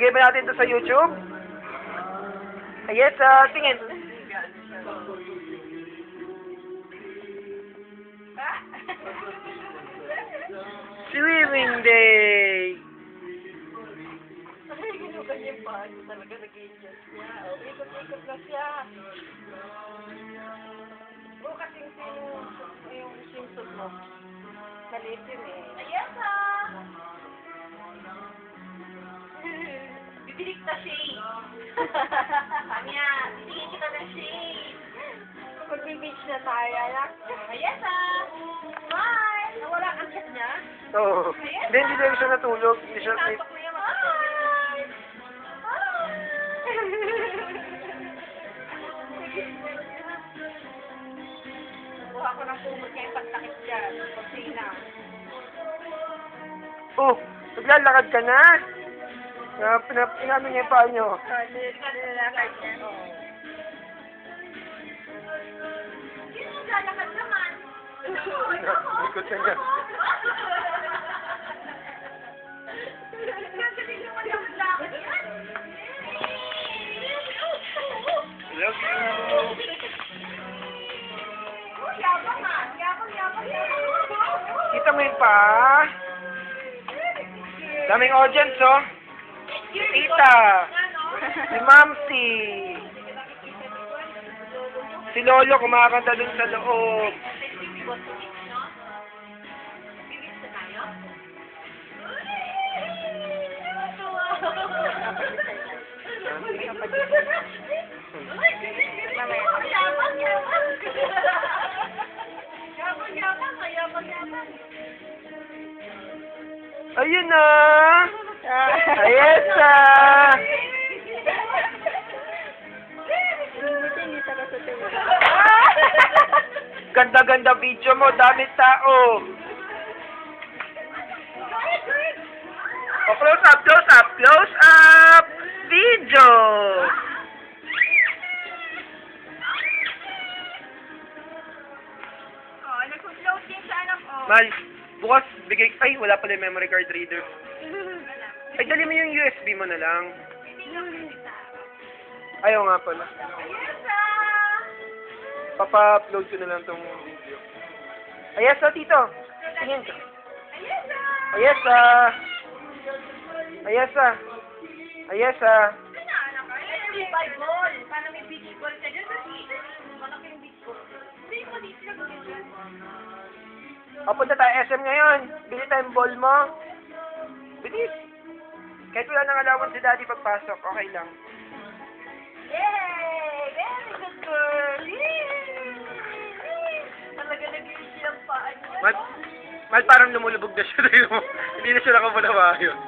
Lagay ba natin ito sa YouTube? Yes, tingin. Swimming day! Ay, ginugan niya pa. Talaga nag-i-adjust niya. O, ikot-ikot na siya. Bukas yung swimsuit mo. Maliit yun eh. Ayan ha! Bibilik na shade. Kanya, tingin kita ng shade. Mag-beach na tayo, anak. Ayan ha! Bye! Nawala ang chat niya? Oo. Hindi din siya natulog. Hindi siya sleep. Bye! Buha ko ng kumot niya yung pagtakit dyan. Pagpina. Oh, naglalakad ka na? Pinano niya yung paa niyo. Nilalakad niya. Sino naglalakad naman? Ikot na niya. Kasi naman yung lakad yan. Love you. Yabang ha. Yabang. Kita mo yun pa? Daming audience, oh. Tita. Si Mamsi. Si Lolo kumakanta dun sa loob. Ayun na. Ayes na. Ganda-ganda video mo, dami tao. Oh, close up video. Oh, nag-upload din sa anak ko. Mal, bukas bigay, ay wala pala yung memory card reader. Ay, dali mo yung USB mo na lang. Ayaw nga pala. Papa-upload ko na lang tong video. Ayesa, tito. Tingin ka. Ayesa. Ayesa. Ayesa. May ball. Paano may beach ball ka dyan? Malaki yung beach ball. Hindi mo dito nag-beach ball. Papunta tayo SM ngayon. Bili tayong ball mo. Bilis. Kahit wala nang alawan si daddy pagpasok, okay lang. Yay! Very good girl! Yay! Talaga nag-iisip ang paa niya. Mal, parang lumulubog na siya. Hindi na siya nakabulawa yun.